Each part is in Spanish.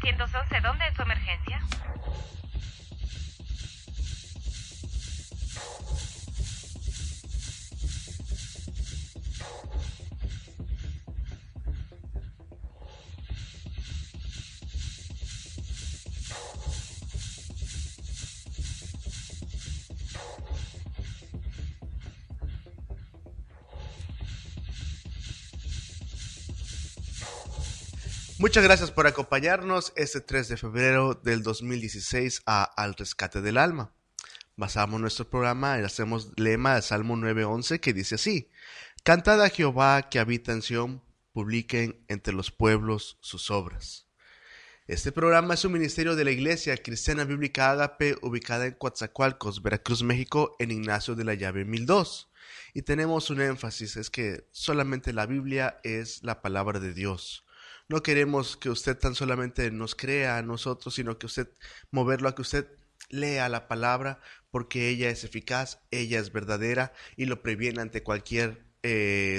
911, ¿dónde es su emergencia? Muchas gracias por acompañarnos este 3 de febrero del 2016 a Al Rescate del Alma. Basamos nuestro programa y hacemos lema del Salmo 9:11 que dice así: Cantad a Jehová que habita en Sión, publiquen entre los pueblos sus obras. Este programa es un ministerio de la Iglesia Cristiana Bíblica Ágape, ubicada en Coatzacoalcos, Veracruz, México, en Ignacio de la Llave 1002. Y tenemos un énfasis, es que solamente la Biblia es la palabra de Dios. No queremos que usted tan solamente nos crea a nosotros, sino que usted moverlo a que usted lea la palabra, porque ella es eficaz, ella es verdadera y lo previene ante cualquier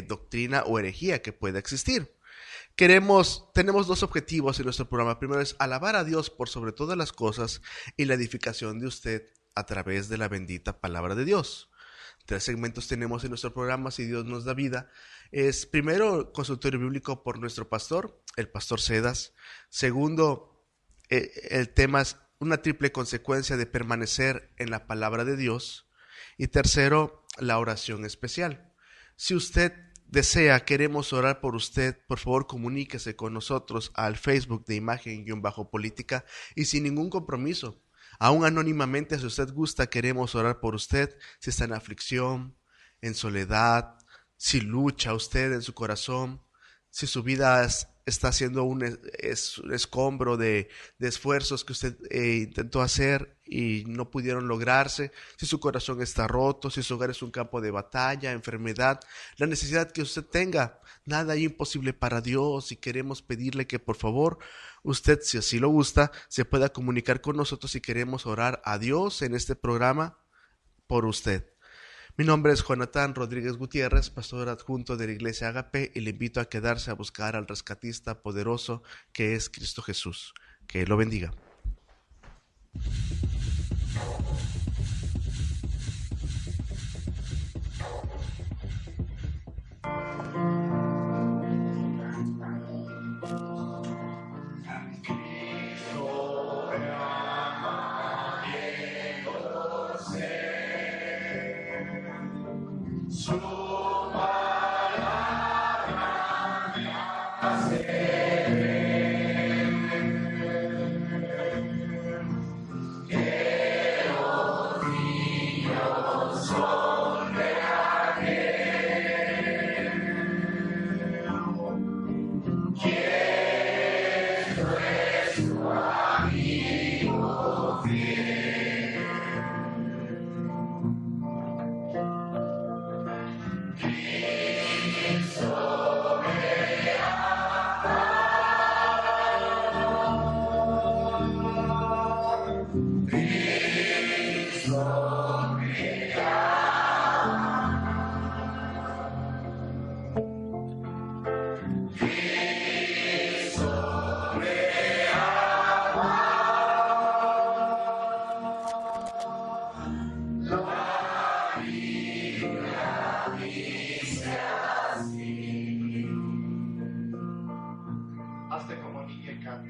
doctrina o herejía que pueda existir. Tenemos dos objetivos en nuestro programa. Primero es alabar a Dios por sobre todas las cosas y la edificación de usted a través de la bendita palabra de Dios. 3 segmentos tenemos en nuestro programa, si Dios nos da vida. Es primero, consultorio bíblico por nuestro pastor, el pastor Cedas. Segundo, el tema es una triple consecuencia de permanecer en la palabra de Dios. Y tercero, la oración especial. Si usted desea, queremos orar por usted, por favor comuníquese con nosotros al Facebook de Imagen-Política y sin ningún compromiso. Aún anónimamente, si usted gusta, queremos orar por usted, si está en aflicción, en soledad, si lucha usted en su corazón, si su vida está siendo un escombro de esfuerzos que usted intentó hacer y no pudieron lograrse, si su corazón está roto, si su hogar es un campo de batalla, enfermedad, la necesidad que usted tenga, nada hay imposible para Dios, y queremos pedirle que por favor usted, si así lo gusta, se pueda comunicar con nosotros y queremos orar a Dios en este programa por usted. Mi nombre es Jonathan Rodríguez Gutiérrez, pastor adjunto de la Iglesia Ágape, y le invito a quedarse a buscar al rescatista poderoso que es Cristo Jesús. Que Él lo bendiga. Hazte como niña y canta.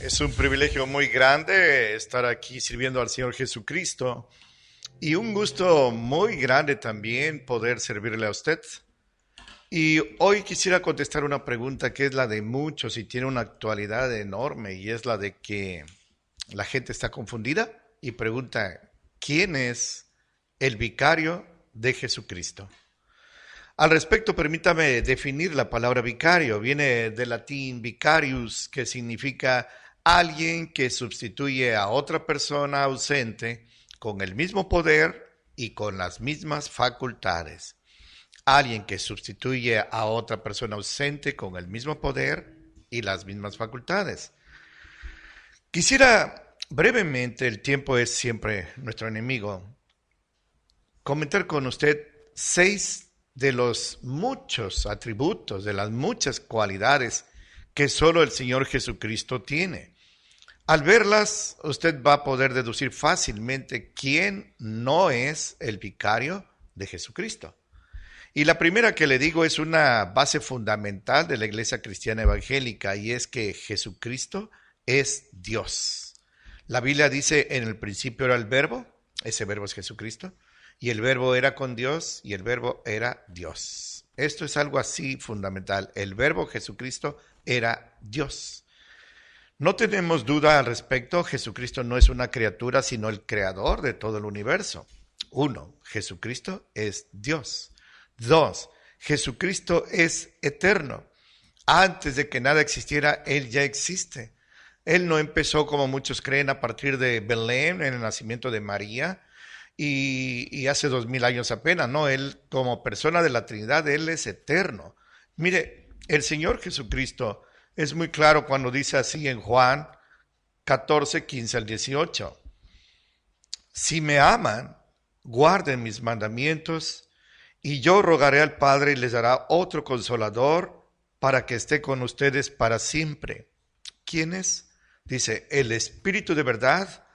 Es un privilegio muy grande estar aquí sirviendo al Señor Jesucristo y un gusto muy grande también poder servirle a usted. Y hoy quisiera contestar una pregunta que es la de muchos y tiene una actualidad enorme, y es la de que la gente está confundida y pregunta, ¿quién es el vicario de Jesucristo? Al respecto, permítame definir la palabra vicario. Viene del latín vicarius, que significa alguien que sustituye a otra persona ausente con el mismo poder y con las mismas facultades. Alguien que sustituye a otra persona ausente con el mismo poder y las mismas facultades. Quisiera brevemente, el tiempo es siempre nuestro enemigo, comentar con usted 6 de los muchos atributos, de las muchas cualidades que solo el Señor Jesucristo tiene. Al verlas, usted va a poder deducir fácilmente quién no es el vicario de Jesucristo. Y la primera que le digo es una base fundamental de la Iglesia Cristiana Evangélica, y es que Jesucristo es Dios. La Biblia dice, en el principio era el Verbo, ese Verbo es Jesucristo, y el Verbo era con Dios, y el Verbo era Dios. Esto es algo así fundamental. El Verbo Jesucristo era Dios. No tenemos duda al respecto. Jesucristo no es una criatura, sino el creador de todo el universo. 1. Jesucristo es Dios. 2. Jesucristo es eterno. Antes de que nada existiera, Él ya existe. Él no empezó, como muchos creen, a partir de Belén, en el nacimiento de María, y hace 2000 años apenas, no, Él como persona de la Trinidad, Él es eterno. Mire, el Señor Jesucristo es muy claro cuando dice así en Juan 14, 15 al 18. Si me aman, guarden mis mandamientos, y yo rogaré al Padre y les dará otro consolador para que esté con ustedes para siempre. ¿Quién es? Dice, el Espíritu de verdad,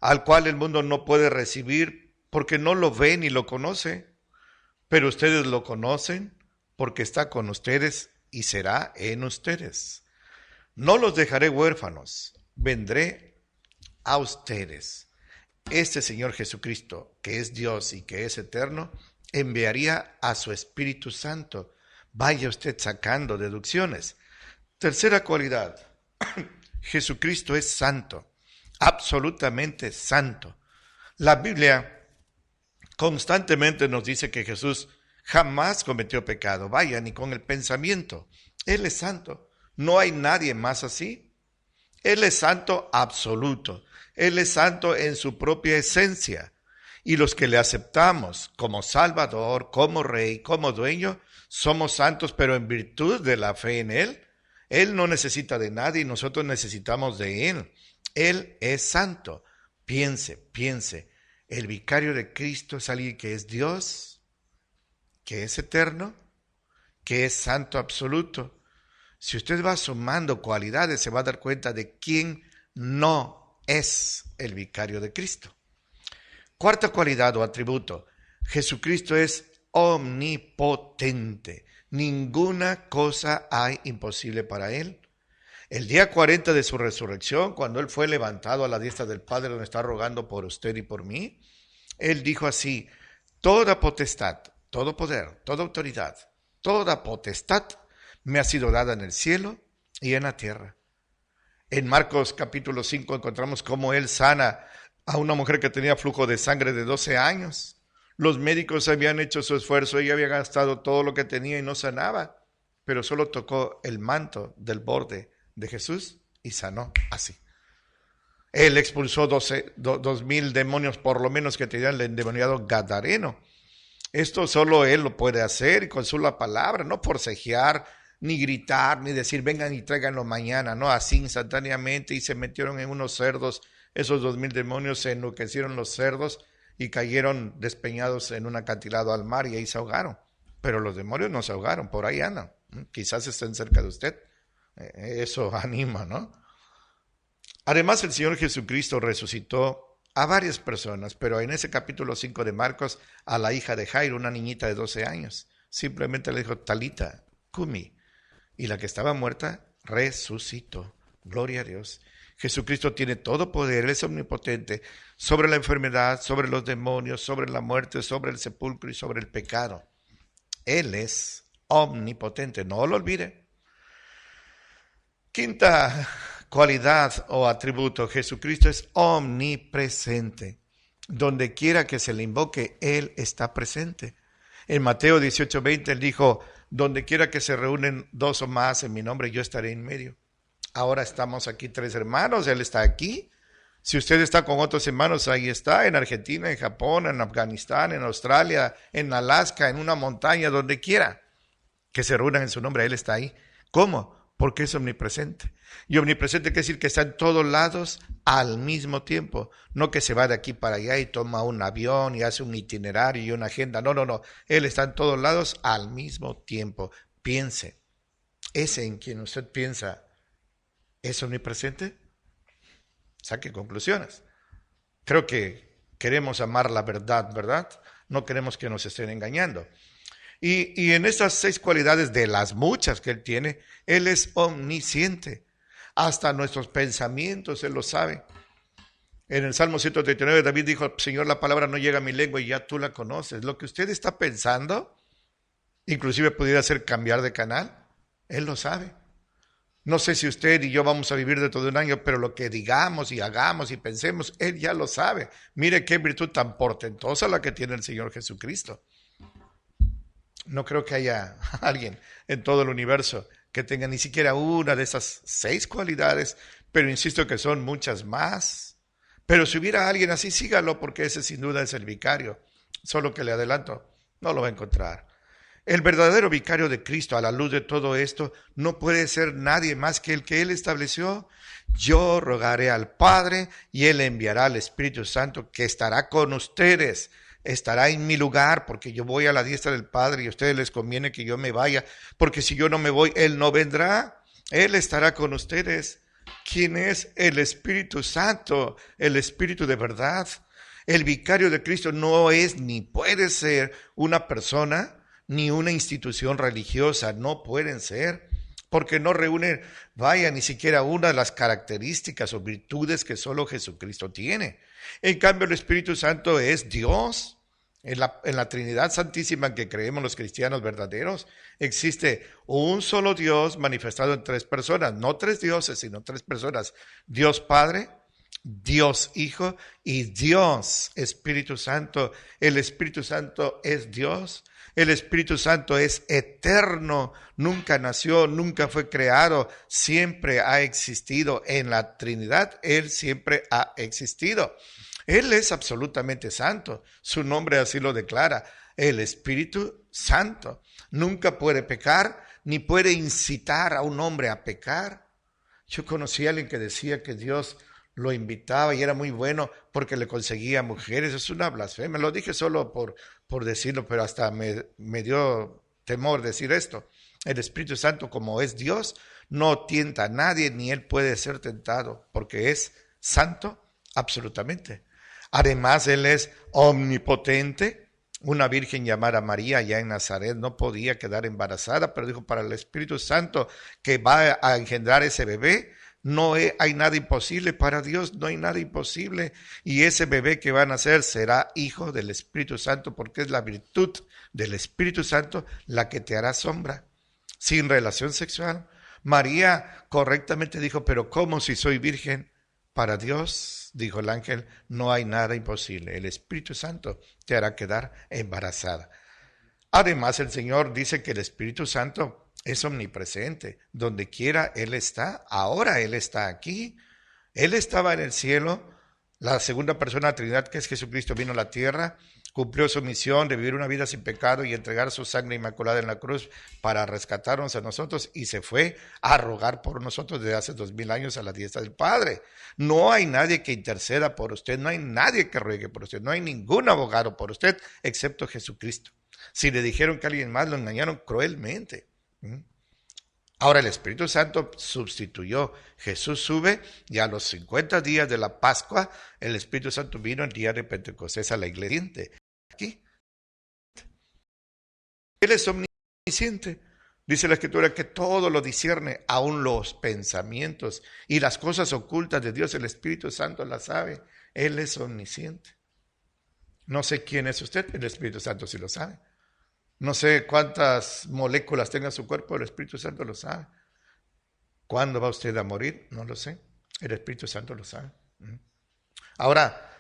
al cual el mundo no puede recibir porque no lo ve ni lo conoce, pero ustedes lo conocen porque está con ustedes y será en ustedes. No los dejaré huérfanos, vendré a ustedes. Este Señor Jesucristo, que es Dios y que es eterno, enviaría a su Espíritu Santo. Vaya usted sacando deducciones. Tercera cualidad, Jesucristo es santo, absolutamente santo. La Biblia constantemente nos dice que Jesús jamás cometió pecado, vaya, ni con el pensamiento. Él es santo, no hay nadie más así. Él es santo absoluto, Él es santo en su propia esencia. Y los que le aceptamos como Salvador, como Rey, como Dueño, somos santos, pero en virtud de la fe en Él. Él no necesita de nadie y nosotros necesitamos de Él. Él es santo. Piense. El vicario de Cristo es alguien que es Dios, que es eterno, que es santo absoluto. Si usted va sumando cualidades, se va a dar cuenta de quién no es el vicario de Cristo. Cuarta cualidad o atributo, Jesucristo es omnipotente. Ninguna cosa hay imposible para Él. El día 40 de su resurrección, cuando Él fue levantado a la diestra del Padre, donde está rogando por usted y por mí, Él dijo así, toda potestad, todo poder, toda autoridad, toda potestad me ha sido dada en el cielo y en la tierra. En Marcos capítulo 5 encontramos cómo Él sana a una mujer que tenía flujo de sangre de 12 años. Los médicos habían hecho su esfuerzo, ella había gastado todo lo que tenía y no sanaba, pero solo tocó el manto del borde de Jesús y sanó así. Él expulsó 2000 demonios por lo menos que tenía el endemoniado gadareno. Esto solo Él lo puede hacer y con su palabra, no forcejear, ni gritar, ni decir vengan y tráiganlo mañana, no, así instantáneamente, y se metieron en unos cerdos, esos 2000 demonios se enloquecieron los cerdos y cayeron despeñados en un acantilado al mar y ahí se ahogaron. Pero los demonios no se ahogaron, por ahí andan, quizás estén cerca de usted. Eso anima, ¿no? Además, el Señor Jesucristo resucitó a varias personas, pero en ese capítulo 5 de Marcos, a la hija de Jairo, una niñita de 12 años, simplemente le dijo, Talita, cumi, y la que estaba muerta resucitó. Gloria a Dios. Jesucristo tiene todo poder, Él es omnipotente sobre la enfermedad, sobre los demonios, sobre la muerte, sobre el sepulcro y sobre el pecado. Él es omnipotente. No lo olvide. Quinta cualidad o atributo, Jesucristo es omnipresente. Donde quiera que se le invoque, Él está presente. En Mateo 18:20 Él dijo, donde quiera que se reúnen dos o más en mi nombre, yo estaré en medio. Ahora estamos aquí 3 hermanos, Él está aquí. Si usted está con otros hermanos, ahí está, en Argentina, en Japón, en Afganistán, en Australia, en Alaska, en una montaña, donde quiera que se reúnan en su nombre, Él está ahí. ¿Cómo? Porque es omnipresente. Y omnipresente quiere decir que está en todos lados al mismo tiempo. No que se va de aquí para allá y toma un avión y hace un itinerario y una agenda. No. Él está en todos lados al mismo tiempo. Piense, ¿ese en quien usted piensa es omnipresente? Saque conclusiones. Creo que queremos amar la verdad, ¿verdad? No queremos que nos estén engañando. Y en estas 6 cualidades de las muchas que Él tiene, Él es omnisciente. Hasta nuestros pensamientos Él lo sabe. En el Salmo 139 David dijo, Señor, la palabra no llega a mi lengua y ya tú la conoces. Lo que usted está pensando, inclusive pudiera ser cambiar de canal, Él lo sabe. No sé si usted y yo vamos a vivir dentro de un año, pero lo que digamos y hagamos y pensemos, Él ya lo sabe. Mire qué virtud tan portentosa la que tiene el Señor Jesucristo. No creo que haya alguien en todo el universo que tenga ni siquiera una de esas 6 cualidades, pero insisto que son muchas más. Pero si hubiera alguien así, sígalo, porque ese sin duda es el vicario. Solo que le adelanto, no lo va a encontrar. El verdadero vicario de Cristo, a la luz de todo esto, no puede ser nadie más que el que Él estableció. Yo rogaré al Padre y Él enviará al Espíritu Santo que estará con ustedes. Estará en mi lugar, porque yo voy a la diestra del Padre y a ustedes les conviene que yo me vaya, porque si yo no me voy, Él no vendrá. Él estará con ustedes. ¿Quién es? El Espíritu Santo, el Espíritu de verdad. El vicario de Cristo no es ni puede ser una persona ni una institución religiosa, no pueden ser, porque no reúnen, vaya, ni siquiera una de las características o virtudes que solo Jesucristo tiene. En cambio, el Espíritu Santo es Dios. En la Trinidad Santísima en que creemos los cristianos verdaderos, existe un solo Dios manifestado en 3 personas, no 3 dioses, sino 3 personas. Dios Padre, Dios Hijo y Dios Espíritu Santo. El Espíritu Santo es Dios. El Espíritu Santo es eterno, nunca nació, nunca fue creado, siempre ha existido. En la Trinidad, Él siempre ha existido. Él es absolutamente santo, su nombre así lo declara, el Espíritu Santo. Nunca puede pecar, ni puede incitar a un hombre a pecar. Yo conocí a alguien que decía que Dios lo invitaba y era muy bueno porque le conseguía mujeres. Es una blasfemia, lo dije solo por decirlo, pero hasta me dio temor decir esto. El Espíritu Santo, como es Dios, no tienta a nadie, ni Él puede ser tentado, porque es santo absolutamente. Además, Él es omnipotente. Una virgen llamada María allá en Nazaret no podía quedar embarazada, pero dijo, para el Espíritu Santo que va a engendrar ese bebé, no hay nada imposible. Para Dios no hay nada imposible. Y ese bebé que va a nacer será hijo del Espíritu Santo, porque es la virtud del Espíritu Santo la que te hará sombra, sin relación sexual. María correctamente dijo, pero ¿cómo si soy virgen? Para Dios, dijo el ángel, no hay nada imposible. El Espíritu Santo te hará quedar embarazada. Además, el Señor dice que el Espíritu Santo es omnipresente. Donde quiera Él está. Ahora Él está aquí. Él estaba en el cielo. La segunda persona de la Trinidad, que es Jesucristo, vino a la tierra, cumplió su misión de vivir una vida sin pecado y entregar su sangre inmaculada en la cruz para rescatarnos a nosotros, y se fue a rogar por nosotros desde hace 2000 años a la diestra del Padre. No hay nadie que interceda por usted, no hay nadie que ruegue por usted, no hay ningún abogado por usted excepto Jesucristo. Si le dijeron que alguien más, lo engañaron cruelmente. Ahora el Espíritu Santo sustituyó. Jesús sube y a los 50 días de la Pascua, el Espíritu Santo vino el día de Pentecostés a la iglesia. Aquí. Él es omnisciente. Dice la Escritura que todo lo discierne, aún los pensamientos y las cosas ocultas de Dios. El Espíritu Santo las sabe. Él es omnisciente. No sé quién es usted, el Espíritu Santo sí lo sabe. No sé cuántas moléculas tenga su cuerpo, el Espíritu Santo lo sabe. ¿Cuándo va usted a morir? No lo sé. El Espíritu Santo lo sabe. Ahora,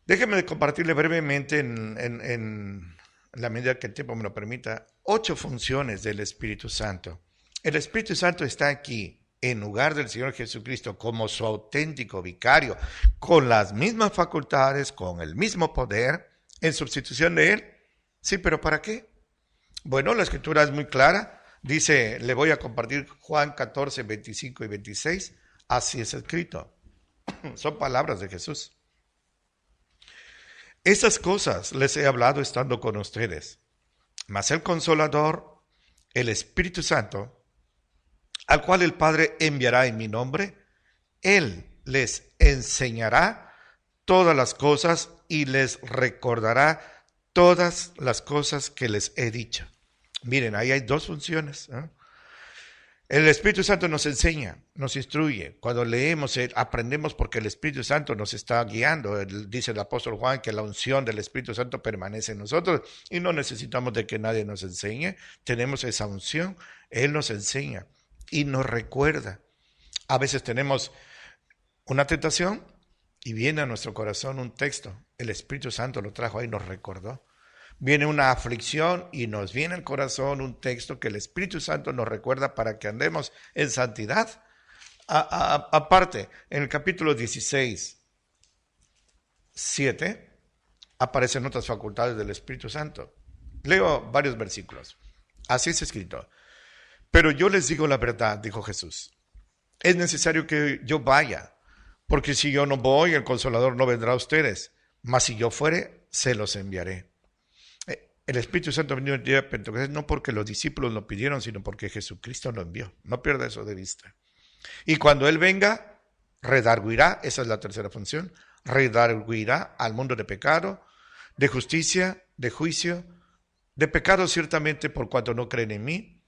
déjeme compartirle brevemente en la medida que el tiempo me lo permita, 8 funciones del Espíritu Santo. El Espíritu Santo está aquí en lugar del Señor Jesucristo como su auténtico vicario, con las mismas facultades, con el mismo poder, en sustitución de Él. Sí, pero ¿para qué? Bueno, la Escritura es muy clara. Dice, le voy a compartir Juan 14, 25 y 26. Así es escrito. Son palabras de Jesús. Estas cosas les he hablado estando con ustedes. Mas el Consolador, el Espíritu Santo, al cual el Padre enviará en mi nombre, Él les enseñará todas las cosas y les recordará todas las cosas que les he dicho. Miren, ahí hay 2 funciones. El Espíritu Santo nos enseña, nos instruye. Cuando leemos, aprendemos porque el Espíritu Santo nos está guiando. Dice el apóstol Juan que la unción del Espíritu Santo permanece en nosotros y no necesitamos de que nadie nos enseñe. Tenemos esa unción, Él nos enseña y nos recuerda. A veces tenemos una tentación y viene a nuestro corazón un texto. El Espíritu Santo lo trajo ahí y nos recordó. Viene una aflicción y nos viene al corazón un texto que el Espíritu Santo nos recuerda para que andemos en santidad. Aparte, en el capítulo 16, 7, aparecen otras facultades del Espíritu Santo. Leo varios versículos. Así es escrito. Pero yo les digo la verdad, dijo Jesús. Es necesario que yo vaya, porque si yo no voy, el Consolador no vendrá a ustedes. Mas si yo fuere, se los enviaré. El Espíritu Santo vino el día de Pentecostés no porque los discípulos lo pidieron, sino porque Jesucristo lo envió. No pierda eso de vista. Y cuando Él venga, redarguirá, esa es la tercera función, redarguirá al mundo de pecado, de justicia, de juicio, de pecado ciertamente por cuanto no creen en mí,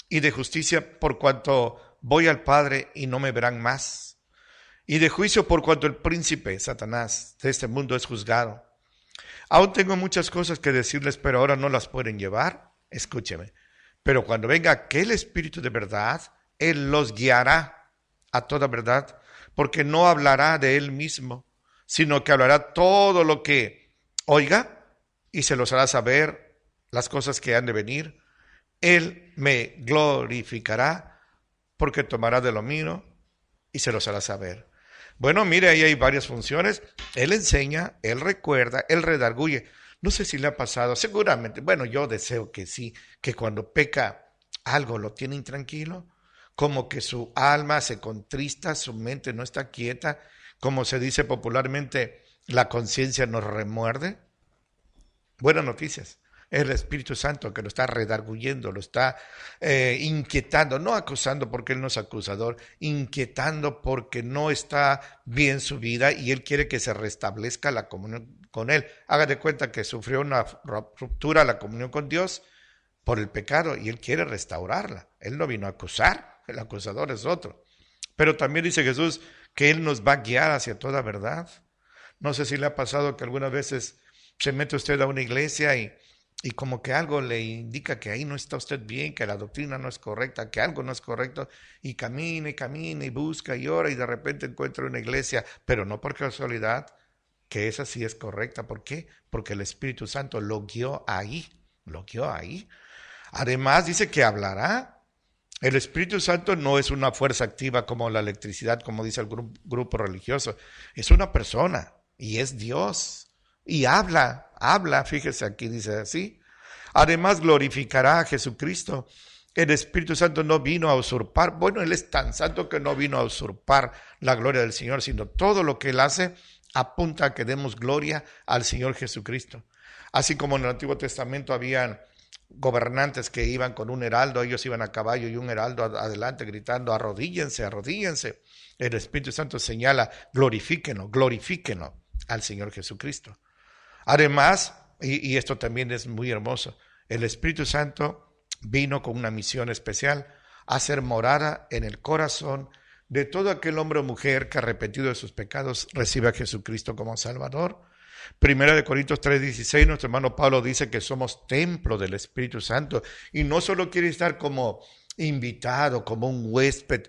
y de justicia por cuanto voy al Padre y no me verán más, y de juicio por cuanto el príncipe, Satanás, de este mundo es juzgado. Aún tengo muchas cosas que decirles, pero ahora no las pueden llevar. Escúcheme. Pero cuando venga aquel Espíritu de verdad, Él los guiará a toda verdad, porque no hablará de Él mismo, sino que hablará todo lo que oiga y se los hará saber las cosas que han de venir. Él me glorificará porque tomará de lo mío y se los hará saber. Bueno, mire, ahí hay varias funciones. Él enseña, Él recuerda, Él redarguye. No sé si le ha pasado, seguramente, bueno, yo deseo que sí, que cuando peca algo lo tiene intranquilo, como que su alma se contrista, su mente no está quieta, como se dice popularmente, la conciencia nos remuerde. Buenas noticias. El Espíritu Santo que lo está redarguyendo, lo está inquietando, no acusando porque Él no es acusador, inquietando porque no está bien su vida y Él quiere que se restablezca la comunión con Él. Haga de cuenta que sufrió una ruptura la comunión con Dios por el pecado y Él quiere restaurarla. Él no vino a acusar, el acusador es otro. Pero también dice Jesús que Él nos va a guiar hacia toda verdad. No sé si le ha pasado que algunas veces se mete usted a una iglesia y como que algo le indica que ahí no está usted bien, que la doctrina no es correcta, que algo no es correcto, y camina y busca y ora y de repente encuentra una iglesia, pero no por casualidad, que esa sí es correcta. ¿Por qué? Porque el Espíritu Santo lo guió ahí. Además dice que hablará. El Espíritu Santo no es una fuerza activa como la electricidad, como dice el grupo religioso, es una persona y es Dios. Y habla, fíjese aquí dice así. Además glorificará a Jesucristo. El Espíritu Santo no vino a usurpar, bueno, Él es tan santo que no vino a usurpar la gloria del Señor, sino todo lo que Él hace apunta a que demos gloria al Señor Jesucristo. Así como en el Antiguo Testamento habían gobernantes que iban con un heraldo, ellos iban a caballo y un heraldo adelante gritando, arrodíllense, arrodíllense. El Espíritu Santo señala, glorifíquenlo al Señor Jesucristo. Además, y esto también es muy hermoso, el Espíritu Santo vino con una misión especial, a hacer morada en el corazón de todo aquel hombre o mujer que arrepentido de sus pecados recibe a Jesucristo como Salvador. Primera de Corintios 3:16, nuestro hermano Pablo dice que somos templo del Espíritu Santo y no solo quiere estar como invitado, como un huésped,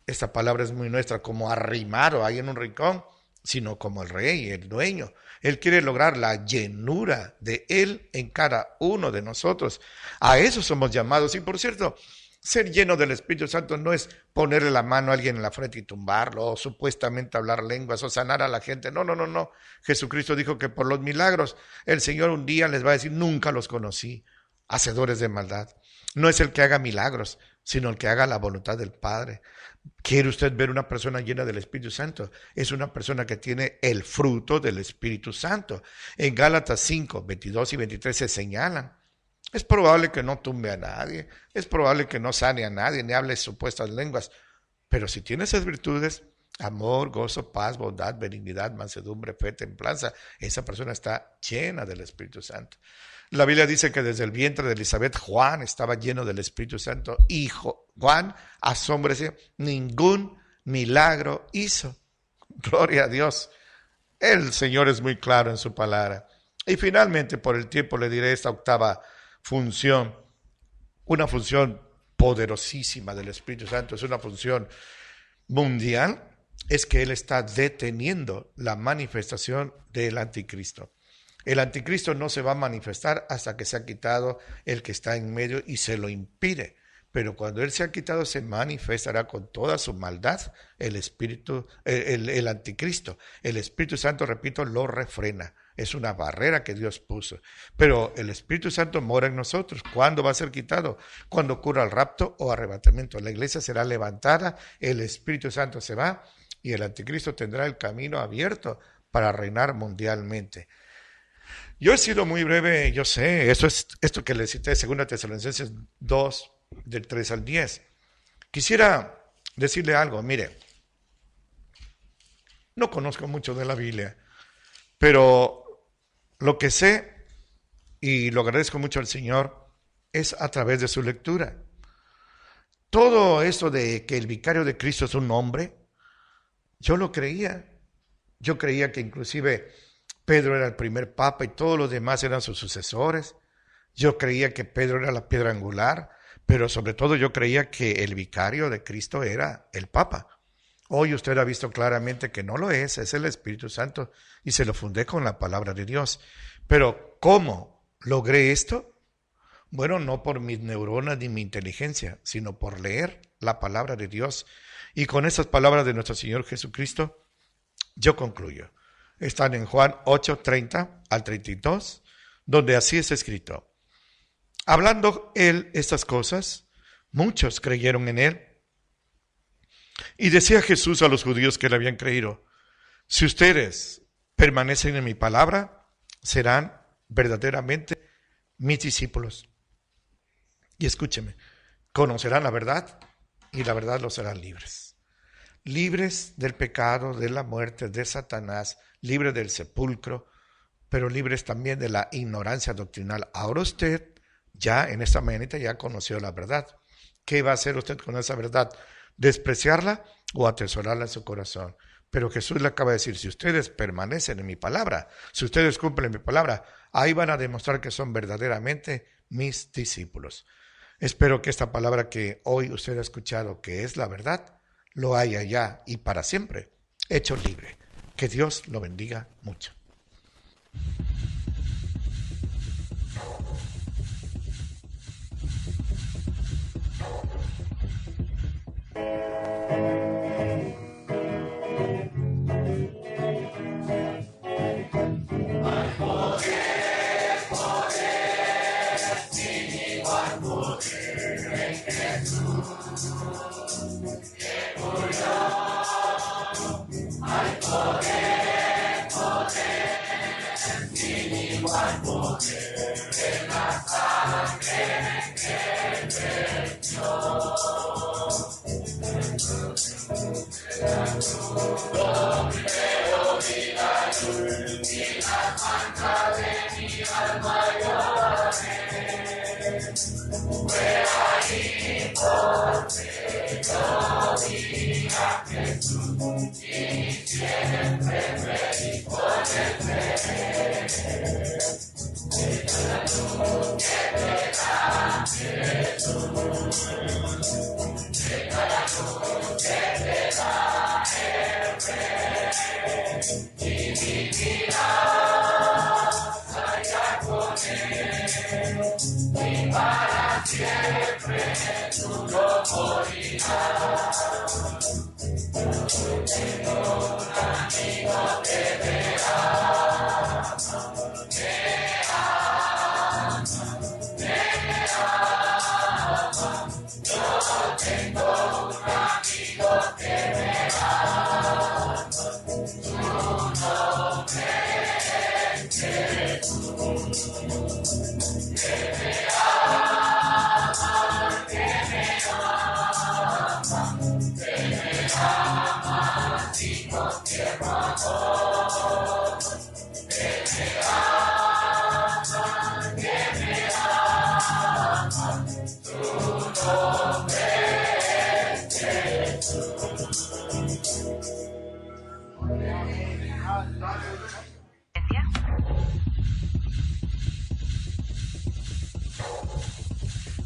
esta palabra es muy nuestra, como arrimado ahí en un rincón, sino como el rey, el dueño. Él quiere lograr la llenura de Él en cada uno de nosotros. A eso somos llamados. Y por cierto, ser lleno del Espíritu Santo no es ponerle la mano a alguien en la frente y tumbarlo, o supuestamente hablar lenguas, o sanar a la gente. No, no, no, no. Jesucristo dijo que por los milagros el Señor un día les va a decir, nunca los conocí, hacedores de maldad. No es el que haga milagros, sino el que haga la voluntad del Padre. ¿Quiere usted ver una persona llena del Espíritu Santo? Es una persona que tiene el fruto del Espíritu Santo. En Gálatas 5, 22 y 23 se señalan. Es probable que no tumbe a nadie, es probable que no sane a nadie, ni hable supuestas lenguas. Pero si tiene esas virtudes, amor, gozo, paz, bondad, benignidad, mansedumbre, fe, templanza, esa persona está llena del Espíritu Santo. La Biblia dice que desde el vientre de Elizabeth, Juan estaba lleno del Espíritu Santo. Y Juan, asómbrese, ningún milagro hizo. Gloria a Dios. El Señor es muy claro en su palabra. Y finalmente, por el tiempo, le diré esta octava función. Una función poderosísima del Espíritu Santo. Es una función mundial. Es que Él está deteniendo la manifestación del anticristo. El anticristo no se va a manifestar hasta que se ha quitado el que está en medio y se lo impide. Pero cuando Él se ha quitado, se manifestará con toda su maldad el anticristo. El Espíritu Santo, repito, lo refrena. Es una barrera que Dios puso. Pero el Espíritu Santo mora en nosotros. ¿Cuándo va a ser quitado? Cuando ocurra el rapto o arrebatamiento. La iglesia será levantada, el Espíritu Santo se va y el anticristo tendrá el camino abierto para reinar mundialmente. Yo he sido muy breve, yo sé, esto que le cité, 2 Tesalonicenses 2, del 3 al 10. Quisiera decirle algo, mire, no conozco mucho de la Biblia, pero lo que sé, y lo agradezco mucho al Señor, es a través de su lectura. Todo eso de que el vicario de Cristo es un hombre, yo lo creía. Yo creía que inclusive Pedro era el primer papa y todos los demás eran sus sucesores. Yo creía que Pedro era la piedra angular, pero sobre todo yo creía que el vicario de Cristo era el papa. Hoy usted ha visto claramente que no lo es el Espíritu Santo y se lo fundé con la palabra de Dios. Pero ¿cómo logré esto? Bueno, no por mis neuronas ni mi inteligencia, sino por leer la palabra de Dios. Y con esas palabras de nuestro Señor Jesucristo, yo concluyo. Están en Juan 8, 30 al 32, donde así es escrito. Hablando Él estas cosas, muchos creyeron en Él. Y decía Jesús a los judíos que le habían creído, si ustedes permanecen en mi palabra, serán verdaderamente mis discípulos. Y escúcheme, conocerán la verdad y la verdad los hará libres. Libres del pecado, de la muerte, de Satanás, libres del sepulcro, pero libres también de la ignorancia doctrinal. Ahora usted ya en esta mañanita ya conoció la verdad. ¿Qué va a hacer usted con esa verdad? ¿Despreciarla o atesorarla en su corazón? Pero Jesús le acaba de decir, si ustedes permanecen en mi palabra, si ustedes cumplen mi palabra, ahí van a demostrar que son verdaderamente mis discípulos. Espero que esta palabra que hoy usted ha escuchado, que es la verdad, lo haya ya y para siempre hecho libre. Que Dios lo bendiga mucho.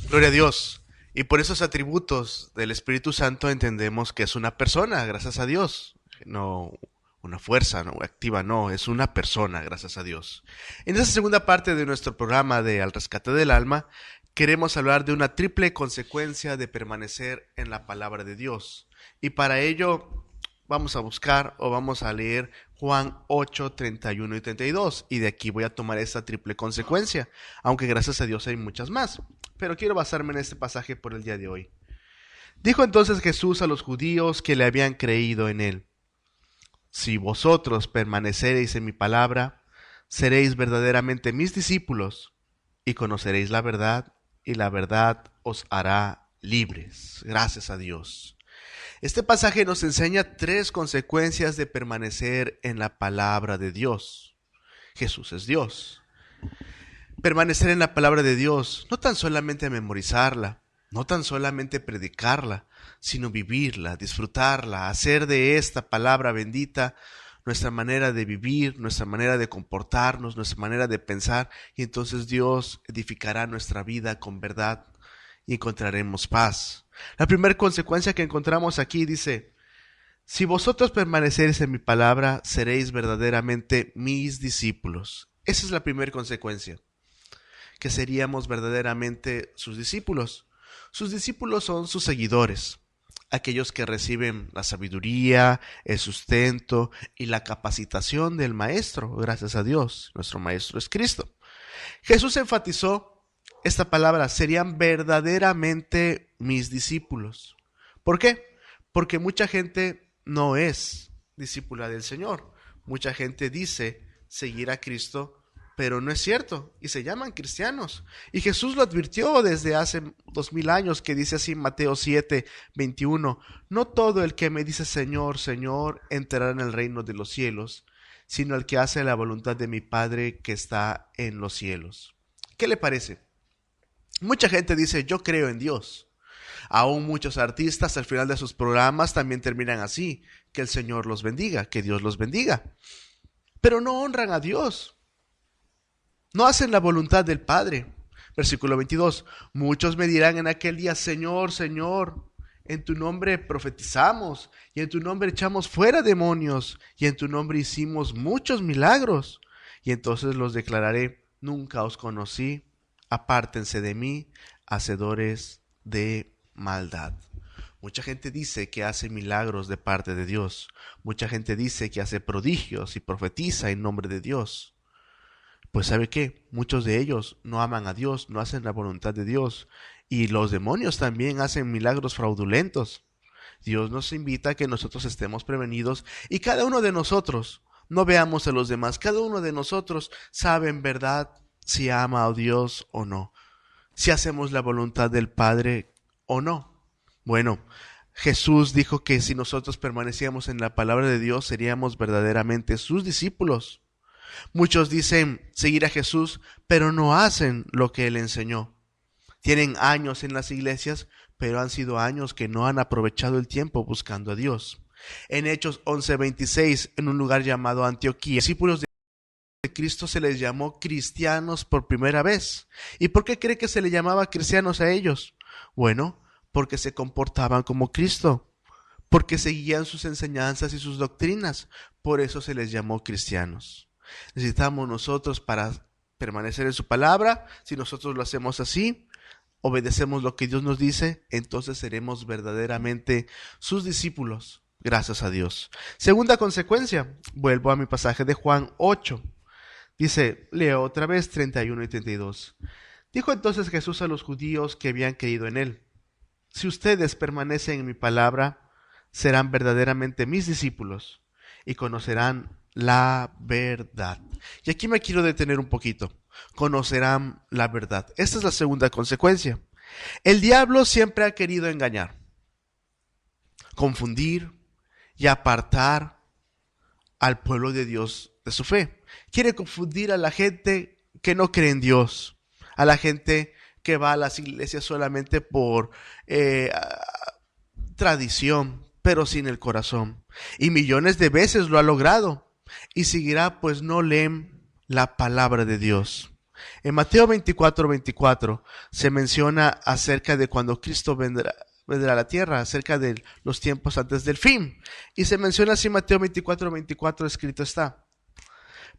Gloria a Dios. Y por esos atributos del Espíritu Santo entendemos que es una persona, gracias a Dios. No una fuerza no activa, no, es una persona, gracias a Dios. En esta segunda parte de nuestro programa de Al Rescate del Alma, queremos hablar de una triple consecuencia de permanecer en la palabra de Dios. Y para ello vamos a buscar o vamos a leer Juan 8, 31 y 32. Y de aquí voy a tomar esta triple consecuencia, aunque gracias a Dios hay muchas más. Pero quiero basarme en este pasaje por el día de hoy. Dijo entonces Jesús a los judíos que le habían creído en él: si vosotros permaneceréis en mi palabra, seréis verdaderamente mis discípulos y conoceréis la verdad, y la verdad os hará libres. Gracias a Dios. Este pasaje nos enseña tres consecuencias de permanecer en la palabra de Dios. Jesús es Dios. Permanecer en la palabra de Dios, no tan solamente memorizarla, no tan solamente predicarla, sino vivirla, disfrutarla, hacer de esta palabra bendita nuestra manera de vivir, nuestra manera de comportarnos, nuestra manera de pensar, y entonces Dios edificará nuestra vida con verdad y encontraremos paz. La primera consecuencia que encontramos aquí dice: si vosotros permaneceréis en mi palabra, seréis verdaderamente mis discípulos. Esa es la primera consecuencia, que seríamos verdaderamente sus discípulos. Sus discípulos son sus seguidores, aquellos que reciben la sabiduría, el sustento y la capacitación del Maestro, gracias a Dios. Nuestro Maestro es Cristo. Jesús enfatizó esta palabra: serían verdaderamente mis discípulos. ¿Por qué? Porque mucha gente no es discípula del Señor. Mucha gente dice seguir a Cristo, pero no es cierto, y se llaman cristianos. Y Jesús lo advirtió desde hace 2000 años, que dice así en Mateo 7, 21: no todo el que me dice Señor, Señor, entrará en el reino de los cielos, sino el que hace la voluntad de mi Padre que está en los cielos. ¿Qué le parece? Mucha gente dice: yo creo en Dios. Aún muchos artistas al final de sus programas también terminan así: que el Señor los bendiga, que Dios los bendiga. Pero no honran a Dios. No hacen la voluntad del Padre. Versículo 22. Muchos me dirán en aquel día: Señor, Señor, en tu nombre profetizamos, y en tu nombre echamos fuera demonios, y en tu nombre hicimos muchos milagros. Y entonces los declararé: nunca os conocí, apártense de mí, hacedores de maldad. Mucha gente dice que hace milagros de parte de Dios. Mucha gente dice que hace prodigios y profetiza en nombre de Dios. Pues ¿sabe qué? Muchos de ellos no aman a Dios, no hacen la voluntad de Dios. Y los demonios también hacen milagros fraudulentos. Dios nos invita a que nosotros estemos prevenidos, y cada uno de nosotros no veamos a los demás. Cada uno de nosotros sabe en verdad si ama a Dios o no, si hacemos la voluntad del Padre o no. Bueno, Jesús dijo que si nosotros permanecíamos en la palabra de Dios, seríamos verdaderamente sus discípulos. Muchos dicen seguir a Jesús, pero no hacen lo que Él enseñó. Tienen años en las iglesias, pero han sido años que no han aprovechado el tiempo buscando a Dios. En Hechos 11:26, en un lugar llamado Antioquía, discípulos de Cristo se les llamó cristianos por primera vez. ¿Y por qué cree que se le llamaba cristianos a ellos? Bueno, porque se comportaban como Cristo, porque seguían sus enseñanzas y sus doctrinas. Por eso se les llamó cristianos. Necesitamos nosotros, para permanecer en su palabra, si nosotros lo hacemos así, obedecemos lo que Dios nos dice, entonces seremos verdaderamente sus discípulos. Gracias a Dios. Segunda consecuencia, vuelvo a mi pasaje de Juan 8. Dice, leo otra vez 31 y 32. Dijo entonces Jesús a los judíos que habían creído en él: si ustedes permanecen en mi palabra, serán verdaderamente mis discípulos y conocerán la verdad. Y aquí me quiero detener un poquito. Conocerán la verdad. Esta es la segunda consecuencia. El diablo siempre ha querido engañar, confundir y apartar al pueblo de Dios de su fe. Quiere confundir a la gente que no cree en Dios, a la gente que va a las iglesias solamente por tradición, pero sin el corazón. Y millones de veces lo ha logrado y seguirá, pues no leen la palabra de Dios. En Mateo 24:24 se menciona acerca de cuando Cristo vendrá a la tierra, acerca de los tiempos antes del fin. Y se menciona así: Mateo 24:24 escrito está: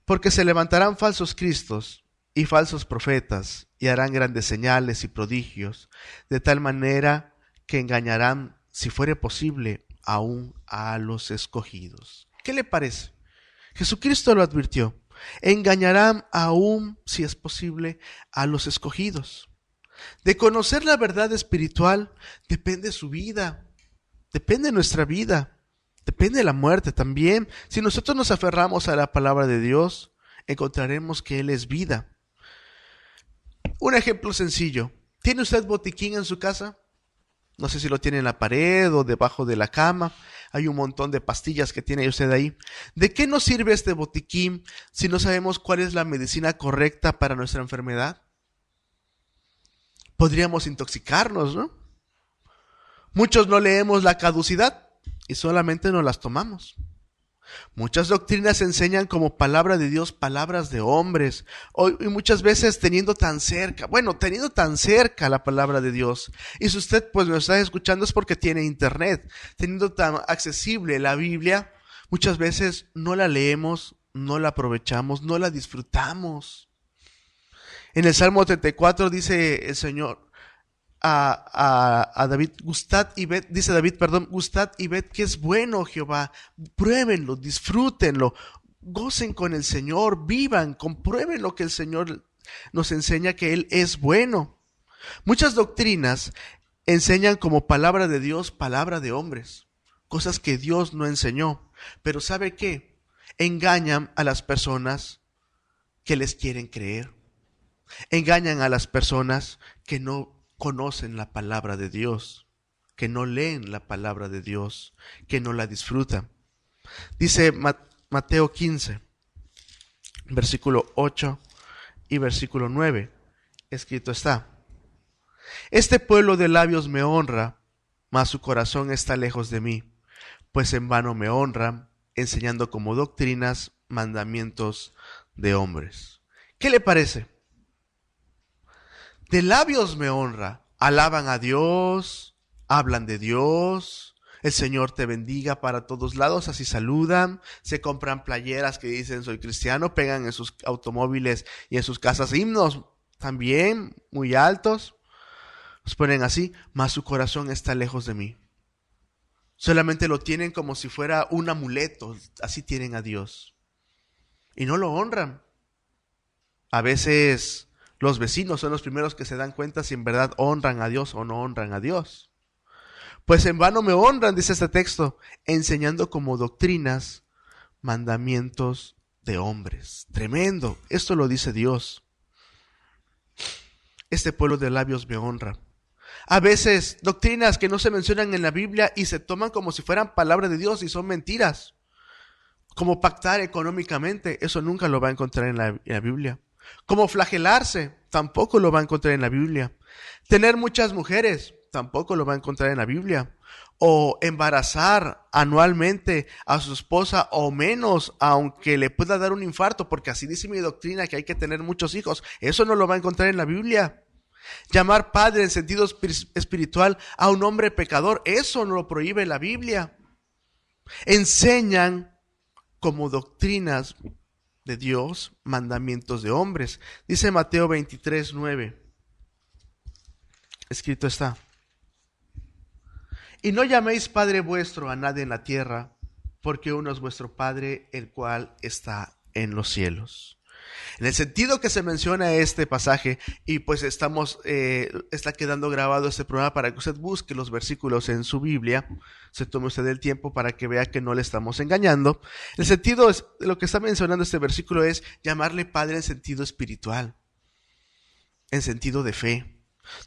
porque se levantarán falsos cristos y falsos profetas, y harán grandes señales y prodigios, de tal manera que engañarán, si fuere posible, aún a los escogidos. ¿Qué le parece? Jesucristo lo advirtió. Engañarán aún, si es posible, a los escogidos. De conocer la verdad espiritual depende su vida, depende nuestra vida, depende la muerte también. Si nosotros nos aferramos a la palabra de Dios, encontraremos que Él es vida. Un ejemplo sencillo. ¿Tiene usted botiquín en su casa? No sé si lo tiene en la pared o debajo de la cama. Hay un montón de pastillas que tiene usted ahí. ¿De qué nos sirve este botiquín si no sabemos cuál es la medicina correcta para nuestra enfermedad? Podríamos intoxicarnos, ¿no? Muchos no leemos la caducidad y solamente nos las tomamos. Muchas doctrinas enseñan como palabra de Dios palabras de hombres, y muchas veces teniendo tan cerca la palabra de Dios. Y si usted pues me está escuchando es porque tiene internet, teniendo tan accesible la Biblia, muchas veces no la leemos, no la aprovechamos, no la disfrutamos. En el Salmo 34 dice el Señor a David, gustad y ved que es bueno Jehová, pruébenlo, disfrútenlo, gocen con el Señor, vivan, comprueben lo que el Señor nos enseña, que Él es bueno. Muchas doctrinas enseñan como palabra de Dios, palabra de hombres, cosas que Dios no enseñó, pero ¿sabe qué? Engañan a las personas que les quieren creer, engañan a las personas que no conocen la palabra de Dios, que no leen la palabra de Dios, que no la disfrutan. Dice Mateo 15, versículo 8 y versículo 9, escrito está: este pueblo de labios me honra, mas su corazón está lejos de mí, pues en vano me honran, enseñando como doctrinas mandamientos de hombres. ¿Qué le parece? De labios me honra, alaban a Dios, hablan de Dios, el Señor te bendiga para todos lados, así saludan, se compran playeras que dicen soy cristiano, pegan en sus automóviles y en sus casas himnos también muy altos, los ponen así, mas su corazón está lejos de mí. Solamente lo tienen como si fuera un amuleto, así tienen a Dios. Y no lo honran. A veces los vecinos son los primeros que se dan cuenta si en verdad honran a Dios o no honran a Dios. Pues en vano me honran, dice este texto, enseñando como doctrinas mandamientos de hombres. Tremendo, esto lo dice Dios. Este pueblo de labios me honra. A veces doctrinas que no se mencionan en la Biblia y se toman como si fueran palabra de Dios y son mentiras. Como pactar económicamente, eso nunca lo va a encontrar en la Biblia. Como flagelarse, tampoco lo va a encontrar en la Biblia. Tener muchas mujeres, tampoco lo va a encontrar en la Biblia. O embarazar anualmente a su esposa o menos, aunque le pueda dar un infarto, porque así dice mi doctrina que hay que tener muchos hijos. Eso no lo va a encontrar en la Biblia. Llamar padre en sentido espiritual a un hombre pecador, eso no lo prohíbe la Biblia. Enseñan como doctrinas de Dios mandamientos de hombres. Dice Mateo 23:9. Escrito está: y no llaméis Padre vuestro a nadie en la tierra, porque uno es vuestro Padre, el cual está en los cielos. En el sentido que se menciona este pasaje, y pues está quedando grabado este programa para que usted busque los versículos en su Biblia, se tome usted el tiempo para que vea que no le estamos engañando. El sentido es, lo que está mencionando este versículo es llamarle Padre en sentido espiritual, en sentido de fe.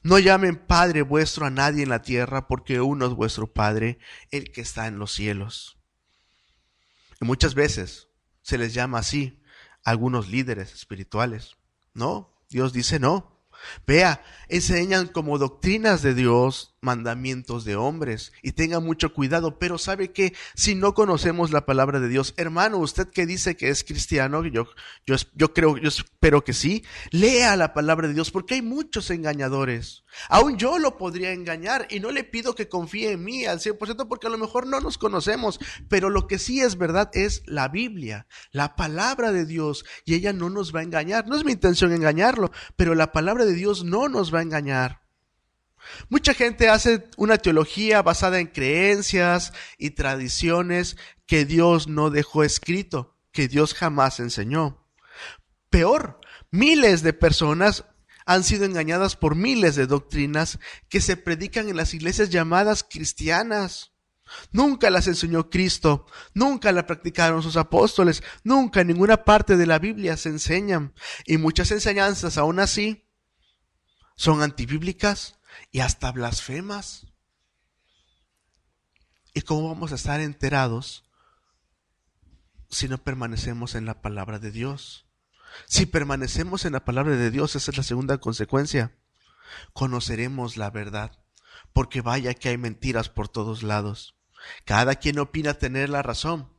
No llamen Padre vuestro a nadie en la tierra, porque uno es vuestro Padre, el que está en los cielos. Y muchas veces se les llama así a algunos líderes espirituales. No, Dios dice no. Vea, enseñan como doctrinas de Dios mandamientos de hombres, y tenga mucho cuidado. Pero ¿sabe qué? Si no conocemos la palabra de Dios, hermano, usted que dice que es cristiano, yo espero que sí, lea la palabra de Dios, porque hay muchos engañadores. Aún yo lo podría engañar, y no le pido que confíe en mí al 100%, porque a lo mejor no nos conocemos, pero lo que sí es verdad es la Biblia, la palabra de Dios, y ella no nos va a engañar. No es mi intención engañarlo, pero la palabra de Dios no nos va a engañar. Mucha gente hace una teología basada en creencias y tradiciones que Dios no dejó escrito, que Dios jamás enseñó. Peor, miles de personas han sido engañadas por miles de doctrinas que se predican en las iglesias llamadas cristianas. Nunca las enseñó Cristo, nunca la practicaron sus apóstoles, nunca en ninguna parte de la Biblia se enseñan. Y muchas enseñanzas aún así son antibíblicas y hasta blasfemas. ¿Y cómo vamos a estar enterados si no permanecemos en la palabra de Dios? Si permanecemos en la palabra de Dios, esa es la segunda consecuencia. Conoceremos la verdad, porque vaya que hay mentiras por todos lados. Cada quien opina tener la razón.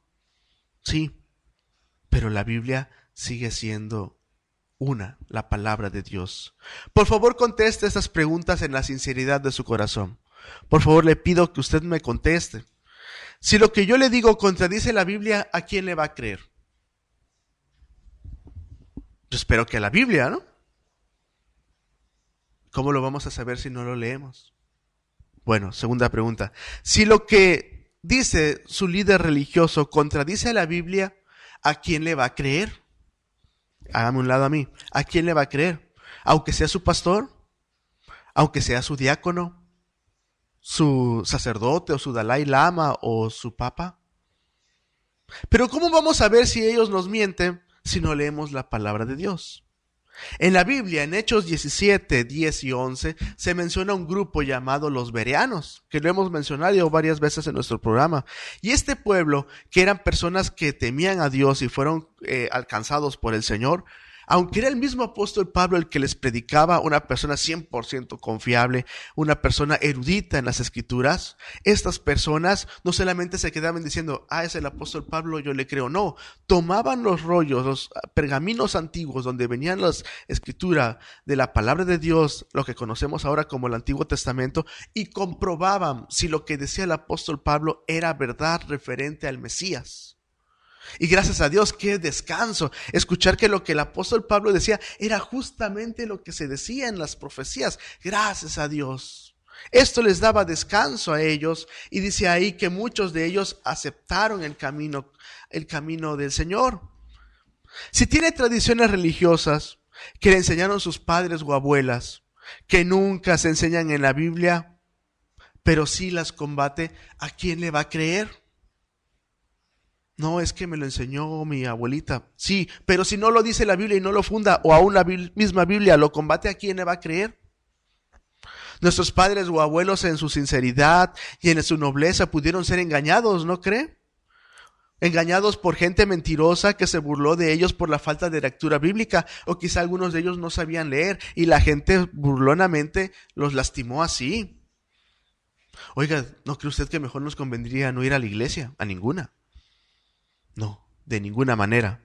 Sí, pero la Biblia sigue siendo la palabra de Dios. Por favor, conteste estas preguntas en la sinceridad de su corazón. Por favor, le pido que usted me conteste. Si lo que yo le digo contradice la Biblia, ¿a quién le va a creer? Yo espero que a la Biblia, ¿no? ¿Cómo lo vamos a saber si no lo leemos? Bueno, segunda pregunta. Si lo que dice su líder religioso contradice a la Biblia, ¿a quién le va a creer? Hágame un lado a mí. ¿A quién le va a creer? Aunque sea su pastor, aunque sea su diácono, su sacerdote o su Dalai Lama o su papa. Pero ¿cómo vamos a ver si ellos nos mienten si no leemos la palabra de Dios? En la Biblia, en Hechos 17, 10 y 11, se menciona un grupo llamado los bereanos, que lo hemos mencionado varias veces en nuestro programa. Y este pueblo, que eran personas que temían a Dios y fueron alcanzados por el Señor, aunque era el mismo apóstol Pablo el que les predicaba, una persona 100% confiable, una persona erudita en las escrituras, estas personas no solamente se quedaban diciendo, es el apóstol Pablo, yo le creo. No, tomaban los rollos, los pergaminos antiguos donde venían las escrituras de la palabra de Dios, lo que conocemos ahora como el Antiguo Testamento, y comprobaban si lo que decía el apóstol Pablo era verdad referente al Mesías. Y gracias a Dios, qué descanso escuchar que lo que el apóstol Pablo decía era justamente lo que se decía en las profecías. Gracias a Dios. Esto les daba descanso a ellos, y dice ahí que muchos de ellos aceptaron el camino del Señor. Si tiene tradiciones religiosas que le enseñaron sus padres o abuelas, que nunca se enseñan en la Biblia, pero sí las combate, ¿a quién le va a creer? No, es que me lo enseñó mi abuelita. Sí, pero si no lo dice la Biblia y no lo funda, o aún la misma Biblia lo combate, ¿a quién le va a creer? Nuestros padres o abuelos en su sinceridad y en su nobleza pudieron ser engañados, ¿no cree? Engañados por gente mentirosa que se burló de ellos por la falta de lectura bíblica, o quizá algunos de ellos no sabían leer y la gente burlonamente los lastimó así. Oiga, ¿no cree usted que mejor nos convendría no ir a la iglesia? A ninguna. No, de ninguna manera.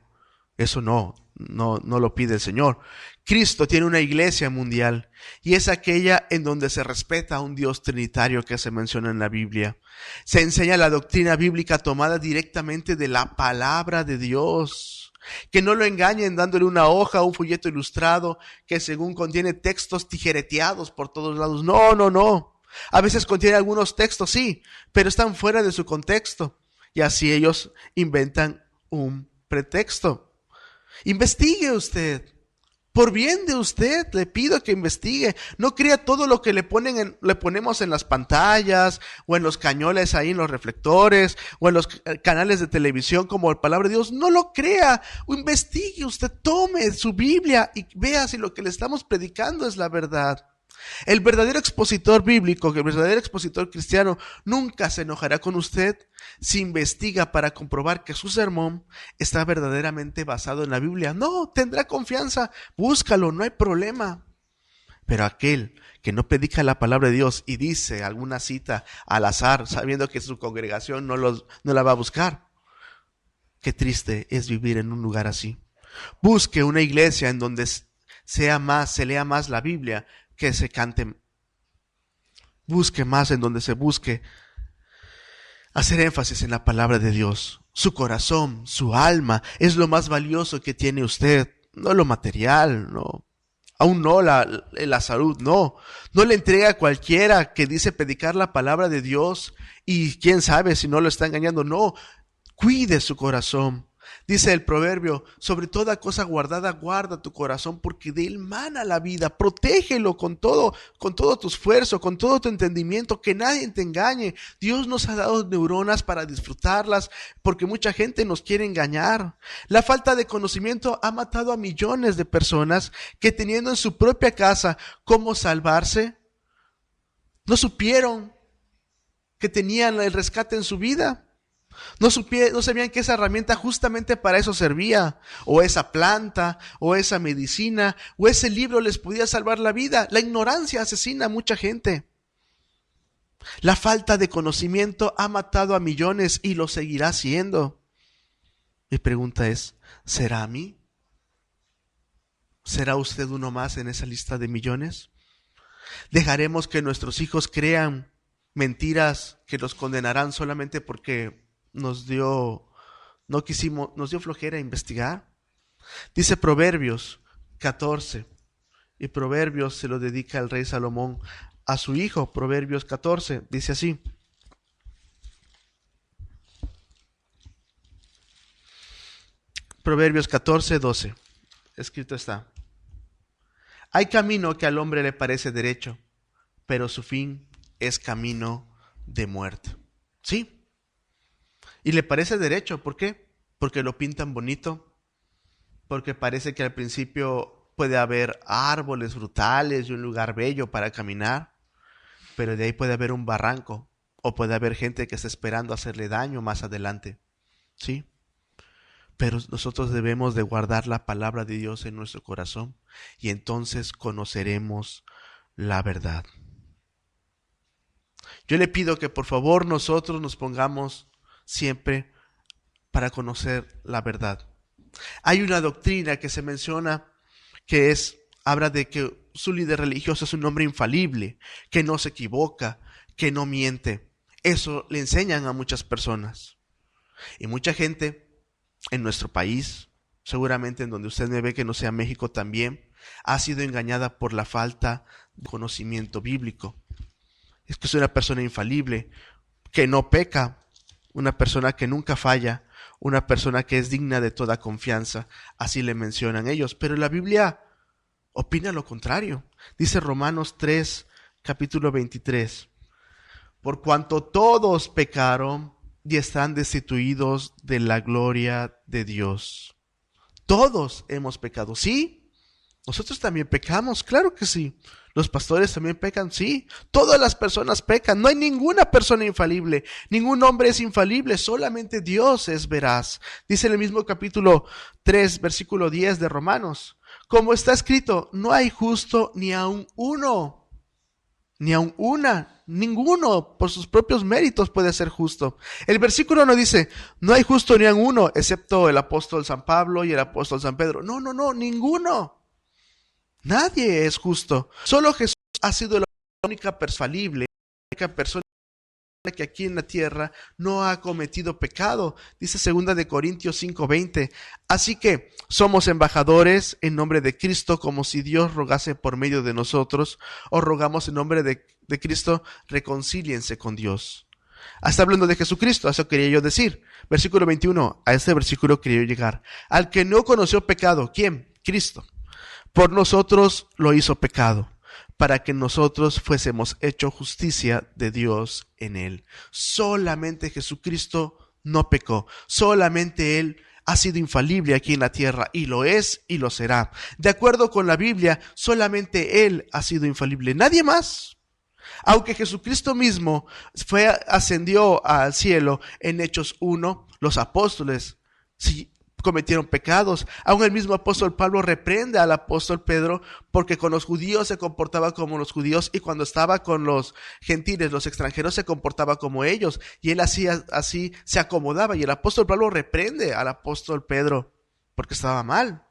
Eso no lo pide el Señor. Cristo tiene una iglesia mundial y es aquella en donde se respeta a un Dios trinitario que se menciona en la Biblia. Se enseña la doctrina bíblica tomada directamente de la palabra de Dios. Que no lo engañen dándole una hoja o un folleto ilustrado que según contiene textos tijereteados por todos lados. No. A veces contiene algunos textos, sí, pero están fuera de su contexto. Y así ellos inventan un pretexto. Investigue usted. Por bien de usted, le pido que investigue. No crea todo lo que le ponemos en las pantallas, o en los cañones ahí en los reflectores, o en los canales de televisión como la palabra de Dios. No lo crea. Investigue usted, tome su Biblia y vea si lo que le estamos predicando es la verdad. El verdadero expositor bíblico, el verdadero expositor cristiano, nunca se enojará con usted si investiga para comprobar que su sermón está verdaderamente basado en la Biblia. No, tendrá confianza, búscalo, no hay problema. Pero aquel que no predica la palabra de Dios y dice alguna cita al azar, sabiendo que su congregación no la va a buscar, qué triste es vivir en un lugar así. Busque una iglesia en donde se lea más la Biblia, que se cante. Busque más en donde se busque hacer énfasis en la palabra de Dios. Su corazón, su alma es lo más valioso que tiene usted, no lo material, no. Aún no la salud, no le entrega a cualquiera que dice predicar la palabra de Dios y quién sabe si no lo está engañando. No, cuide su corazón. Dice el proverbio, sobre toda cosa guardada, guarda tu corazón, porque de él mana la vida. Protégelo con todo tu esfuerzo, con todo tu entendimiento, que nadie te engañe. Dios nos ha dado neuronas para disfrutarlas, porque mucha gente nos quiere engañar. La falta de conocimiento ha matado a millones de personas que, teniendo en su propia casa cómo salvarse, no supieron que tenían el rescate en su vida. No sabían que esa herramienta justamente para eso servía, o esa planta, o esa medicina, o ese libro les podía salvar la vida. La ignorancia asesina a mucha gente. La falta de conocimiento ha matado a millones y lo seguirá haciendo. Mi pregunta es, ¿será a mí? ¿Será usted uno más en esa lista de millones? ¿Dejaremos que nuestros hijos crean mentiras que los condenarán solamente porque nos dio flojera investigar? Dice Proverbios 14, y Proverbios se lo dedica el rey Salomón a su hijo. Proverbios 14 dice así: Proverbios 14:12, escrito está: hay camino que al hombre le parece derecho, pero su fin es camino de muerte. Sí. Y le parece derecho, ¿por qué? Porque lo pintan bonito, porque parece que al principio puede haber árboles frutales y un lugar bello para caminar, pero de ahí puede haber un barranco, o puede haber gente que está esperando hacerle daño más adelante, ¿sí? Pero nosotros debemos de guardar la palabra de Dios en nuestro corazón, y entonces conoceremos la verdad. Yo le pido que por favor nosotros nos pongamos siempre para conocer la verdad. Hay una doctrina que se menciona que habla de que su líder religioso es un hombre infalible, que no se equivoca, que no miente. Eso le enseñan a muchas personas. Y mucha gente en nuestro país, seguramente en donde usted me ve que no sea México también, ha sido engañada por la falta de conocimiento bíblico. Es que es una persona infalible, que no peca, una persona que nunca falla, una persona que es digna de toda confianza, así le mencionan ellos. Pero la Biblia opina lo contrario. Dice Romanos 3, capítulo 23, por cuanto todos pecaron y están destituidos de la gloria de Dios. Todos hemos pecado, ¿sí? Nosotros también pecamos, claro que sí. Los pastores también pecan, sí. Todas las personas pecan. No hay ninguna persona infalible. Ningún hombre es infalible. Solamente Dios es veraz. Dice en el mismo capítulo 3, versículo 10 de Romanos: como está escrito, no hay justo ni aun uno. Ni aun una, ninguno por sus propios méritos puede ser justo. El versículo no dice, no hay justo ni aun uno, excepto el apóstol San Pablo y el apóstol San Pedro. No, ninguno. Nadie es justo. Solo Jesús ha sido la única persona falible, la única persona que aquí en la tierra no ha cometido pecado. Dice 2 Corintios 5:20. Así que somos embajadores en nombre de Cristo, como si Dios rogase por medio de nosotros. Os rogamos en nombre de Cristo, reconcíliense con Dios. Está hablando de Jesucristo, eso quería yo decir. Versículo 21, a este versículo quería yo llegar. Al que no conoció pecado, ¿quién? Cristo. Por nosotros lo hizo pecado, para que nosotros fuésemos hecho justicia de Dios en él. Solamente Jesucristo no pecó. Solamente Él ha sido infalible aquí en la tierra, y lo es y lo será. De acuerdo con la Biblia, solamente Él ha sido infalible. Nadie más. Aunque Jesucristo mismo ascendió al cielo en Hechos 1, los apóstoles sí cometieron pecados. Aún el mismo apóstol Pablo reprende al apóstol Pedro porque con los judíos se comportaba como los judíos, y cuando estaba con los gentiles, los extranjeros, se comportaba como ellos, y él así se acomodaba. Y el apóstol Pablo reprende al apóstol Pedro porque estaba mal.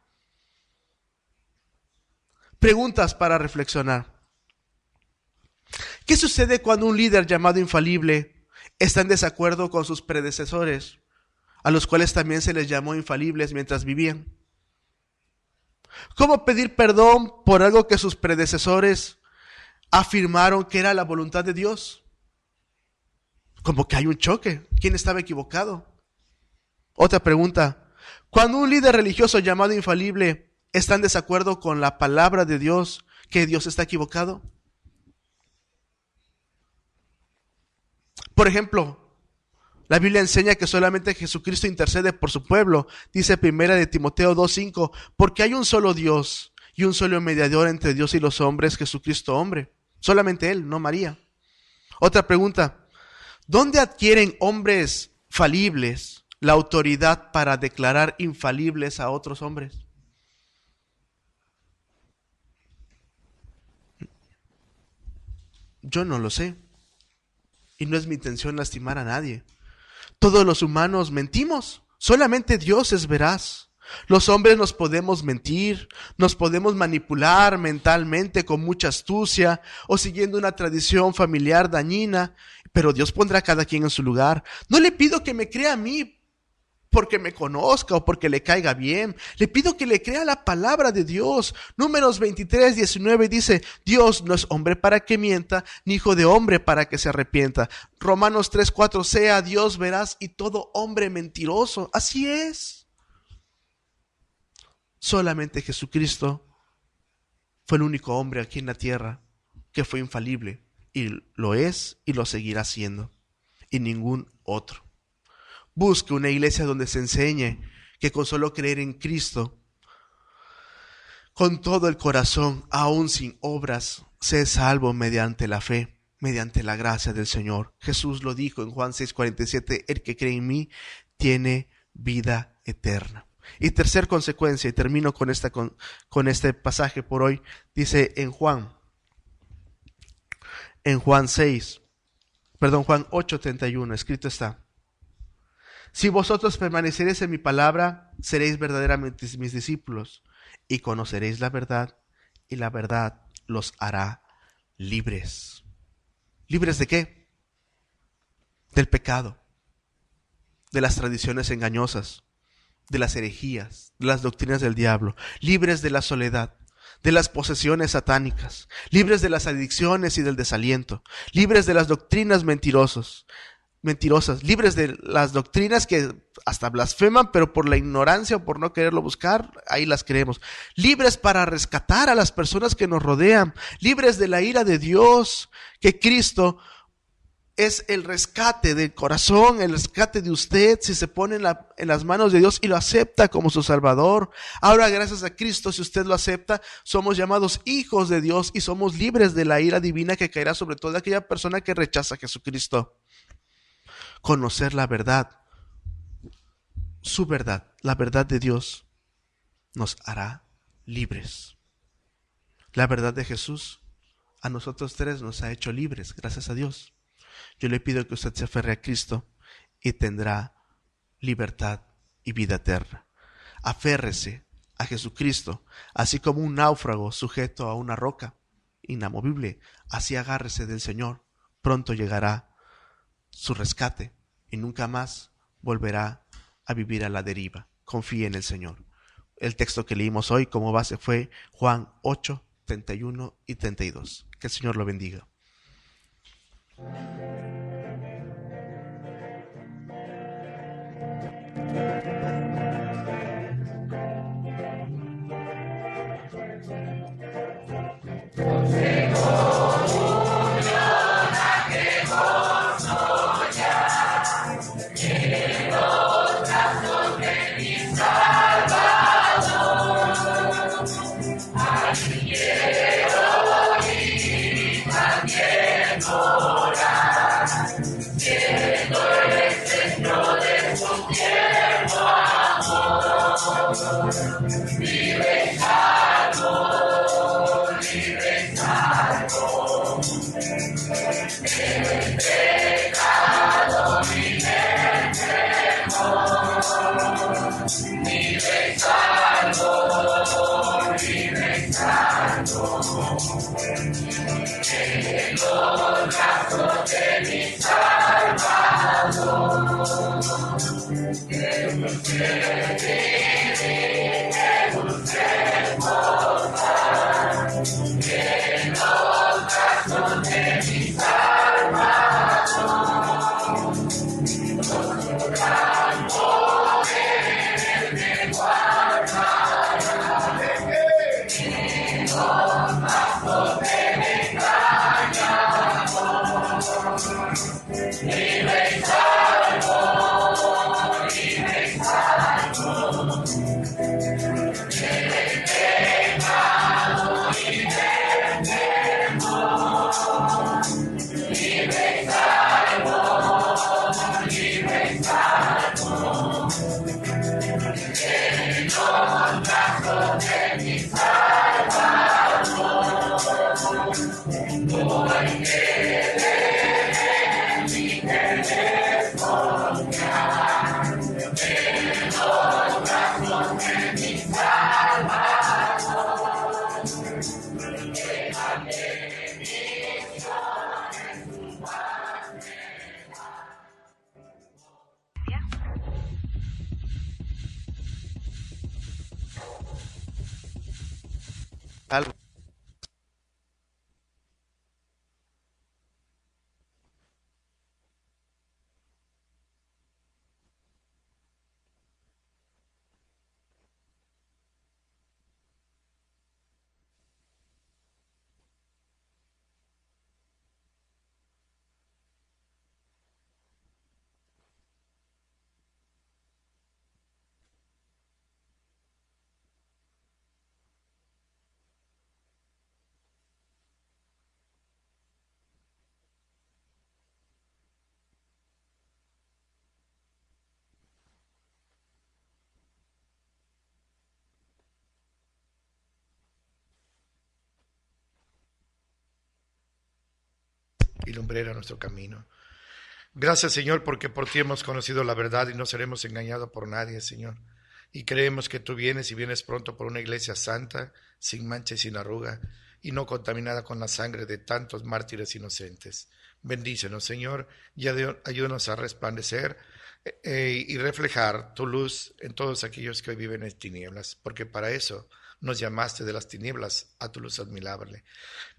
Preguntas para reflexionar. ¿Qué sucede cuando un líder llamado infalible está en desacuerdo con sus predecesores, a los cuales también se les llamó infalibles mientras vivían? ¿Cómo pedir perdón por algo que sus predecesores afirmaron que era la voluntad de Dios? Como que hay un choque. ¿Quién estaba equivocado? Otra pregunta. Cuando un líder religioso llamado infalible está en desacuerdo con la palabra de Dios, ¿que Dios está equivocado? Por ejemplo, la Biblia enseña que solamente Jesucristo intercede por su pueblo. Dice 1 Timoteo 2:5, porque hay un solo Dios y un solo mediador entre Dios y los hombres, Jesucristo hombre. Solamente Él, no María. Otra pregunta, ¿dónde adquieren hombres falibles la autoridad para declarar infalibles a otros hombres? Yo no lo sé. Y no es mi intención lastimar a nadie. Todos los humanos mentimos. Solamente Dios es veraz. Los hombres nos podemos mentir, nos podemos manipular mentalmente con mucha astucia o siguiendo una tradición familiar dañina, pero Dios pondrá a cada quien en su lugar. No le pido que me crea a mí porque me conozca o porque le caiga bien. Le pido que le crea la palabra de Dios. Números 23:19 dice, Dios no es hombre para que mienta, ni hijo de hombre para que se arrepienta. Romanos 3:4, sea Dios veraz y todo hombre mentiroso. Así es. Solamente Jesucristo fue el único hombre aquí en la tierra que fue infalible, y lo es y lo seguirá siendo, y ningún otro. Busque una iglesia donde se enseñe que con solo creer en Cristo, con todo el corazón, aún sin obras, se es salvo mediante la fe, mediante la gracia del Señor. Jesús lo dijo en Juan 6:47, el que cree en mí tiene vida eterna. Y tercer consecuencia, y termino con este pasaje por hoy, dice en Juan 8:31, escrito está, si vosotros permaneceréis en mi palabra, seréis verdaderamente mis discípulos, y conoceréis la verdad, y la verdad los hará libres. ¿Libres de qué? Del pecado, de las tradiciones engañosas, de las herejías, de las doctrinas del diablo, libres de la soledad, de las posesiones satánicas, libres de las adicciones y del desaliento, libres de las doctrinas mentirosas, libres de las doctrinas que hasta blasfeman, pero por la ignorancia o por no quererlo buscar, ahí las creemos. Libres para rescatar a las personas que nos rodean, libres de la ira de Dios, que Cristo es el rescate del corazón, el rescate de usted, si se pone en las manos de Dios y lo acepta como su Salvador. Ahora, gracias a Cristo, si usted lo acepta, somos llamados hijos de Dios y somos libres de la ira divina que caerá sobre toda aquella persona que rechaza a Jesucristo. Conocer la verdad, su verdad, la verdad de Dios, nos hará libres. La verdad de Jesús A nosotros tres nos ha hecho libres, gracias a Dios. Yo le pido que usted se aferre a Cristo y tendrá libertad y vida eterna. Aférrese a Jesucristo, así como un náufrago sujeto a una roca inamovible, así agárrese del Señor. Pronto llegará su rescate y nunca más volverá a vivir a la deriva. Confíe en el Señor. El texto que leímos hoy como base fue Juan 8, 31 y 32. Que el Señor lo bendiga. Algo. Y lumbrera nuestro camino. Gracias, Señor, porque por ti hemos conocido la verdad y no seremos engañados por nadie, Señor. Y creemos que tú vienes y vienes pronto por una iglesia santa, sin mancha y sin arruga, y no contaminada con la sangre de tantos mártires inocentes. Bendícenos, Señor, y ayúdanos a resplandecer y reflejar tu luz en todos aquellos que hoy viven en tinieblas, porque para eso nos llamaste de las tinieblas a tu luz admirable,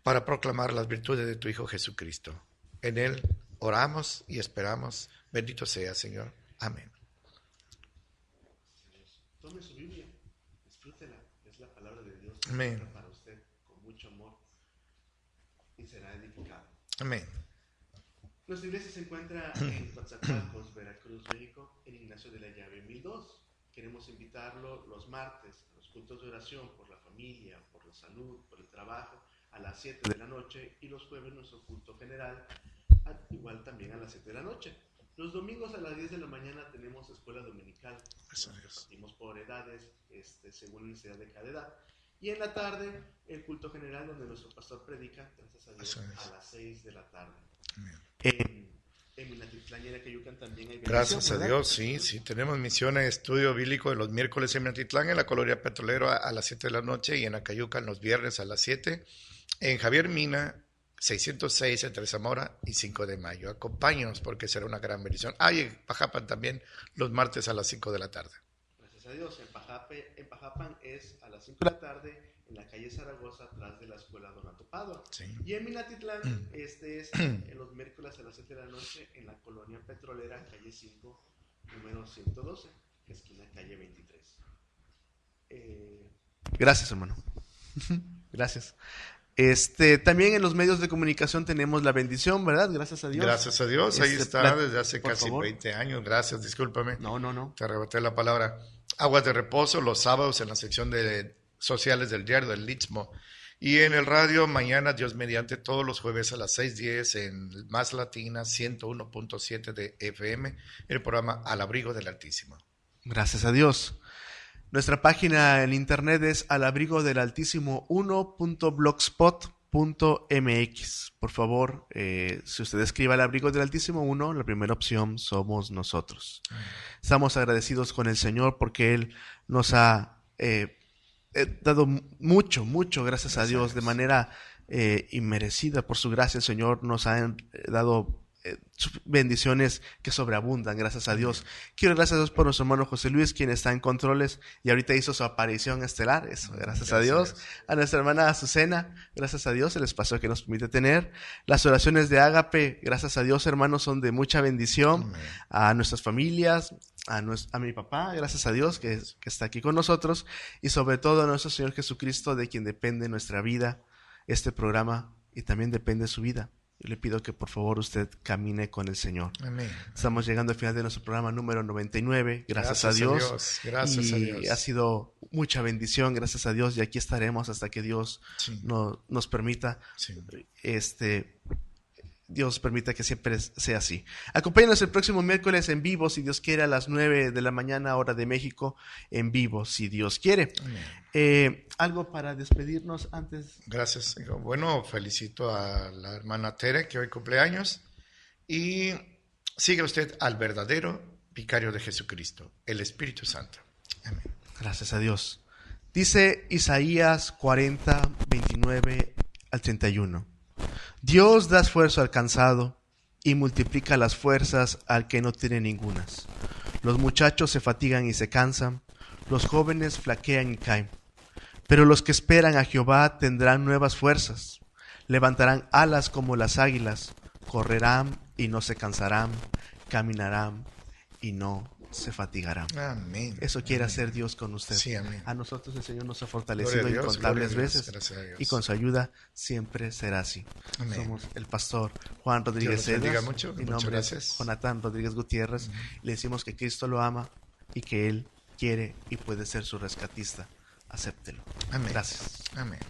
para proclamar las virtudes de tu Hijo Jesucristo. En Él oramos y esperamos. Bendito sea, Señor. Amén. Tome su Biblia, disfrútela, es la palabra de Dios. Amén. Para usted, con mucho amor, y será edificado. Amén. Nuestra iglesia se encuentra en Coatzacoalcos, Veracruz, México, en Ignacio de la Llave 1002. Queremos invitarlo los martes a los cultos de oración por la familia, por la salud, por el trabajo, a las 7 de la noche, y los jueves nuestro culto general, igual también a las 7 de la noche. Los domingos a las 10 de la mañana tenemos escuela dominical. Nos repartimos por edades, según la necesidad de cada edad. Y en la tarde, el culto general donde nuestro pastor predica, gracias a Dios, a las 6 de la tarde. En Minatitlán y en Acayucan también hay bendición, Gracias a ¿verdad? Dios, sí, tenemos misiones de estudio bíblico los miércoles en Minatitlán, en la Colonia Petrolero a las 7 de la noche y en Acayucan los viernes a las 7, en Javier Mina, 606 entre Zamora y 5 de Mayo. Acompáñenos porque será una gran bendición. Y en Pajapan también los martes a las 5 de la tarde. Gracias a Dios. En Pajapan es a las 5 de la tarde, en la calle Zaragoza, atrás de la escuela Donato Padua. Sí. Y en Minatitlán, este es en los miércoles a las 7 de la noche, en la Colonia Petrolera, calle 5, número 112, esquina calle 23. Gracias, hermano. Gracias. También en los medios de comunicación tenemos la bendición, ¿verdad? Gracias a Dios. Gracias a Dios, ahí está desde hace por casi favor. 20 años. Gracias, discúlpame. No. Te arrebaté la palabra. Aguas de reposo los sábados en la sección de sociales del diario del Istmo. Y en el radio, mañana, Dios mediante, todos los jueves a las 6:10 en Más Latina 101.7 de FM, el programa Al Abrigo del Altísimo. Gracias a Dios. Nuestra página en internet es alabrigodelaltísimo1.blogspot.mx. Por favor, si usted escribe Al Abrigo del Altísimo 1, la primera opción somos nosotros. Estamos agradecidos con el Señor porque Él nos ha dado mucho, gracias a Dios, de manera inmerecida. Por su gracia, el Señor nos ha dado bendiciones que sobreabundan, gracias a Dios. Quiero gracias a Dios por nuestro hermano José Luis, quien está en controles y ahorita hizo su aparición estelar. Eso, gracias a Dios. A nuestra hermana Azucena, gracias a Dios, el espacio que nos permite tener. Las oraciones de Ágape, gracias a Dios, hermanos, son de mucha bendición. Amén. A nuestras familias, a mi papá, gracias a Dios que está aquí con nosotros, y sobre todo a nuestro Señor Jesucristo, de quien depende nuestra vida, este programa, y también depende su vida. Yo le pido que por favor usted camine con el Señor. Amén. Estamos llegando al final de nuestro programa número 99. Gracias a Dios. Gracias a y Dios. ha sido mucha bendición, gracias a Dios. Y aquí estaremos hasta que Dios Sí. nos permita. Sí. Dios permita que siempre sea así. Acompáñanos el próximo miércoles en vivo, si Dios quiere, a las 9 de la mañana, hora de México, en vivo, si Dios quiere. ¿Algo para despedirnos antes? Gracias. Bueno, felicito a la hermana Tere, que hoy cumpleaños. Y siga usted al verdadero vicario de Jesucristo, el Espíritu Santo. Amén. Gracias a Dios. Dice Isaías 40, 29 al 31. Dios da esfuerzo al cansado y multiplica las fuerzas al que no tiene ningunas. Los muchachos se fatigan y se cansan, los jóvenes flaquean y caen. Pero los que esperan a Jehová tendrán nuevas fuerzas, levantarán alas como las águilas, correrán y no se cansarán, caminarán y no se fatigarán. Amén. Eso quiere hacer Dios con usted. Sí, amén. A nosotros el Señor nos ha Gloria fortalecido a Dios, incontables gloria a Dios, veces, gracias a Dios. y con su ayuda siempre será así. Amén. Somos el pastor Juan Rodríguez Dios los bendiga Cedas. mucho. Mi Muchas nombre gracias. es Jonathan Rodríguez Gutiérrez. Le decimos que Cristo lo ama y que Él quiere y puede ser su rescatista. Acéptelo. Amén. Gracias. Amén.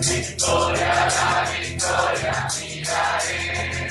Victoria, la victoria, miraré.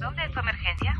¿Dónde es tu emergencia?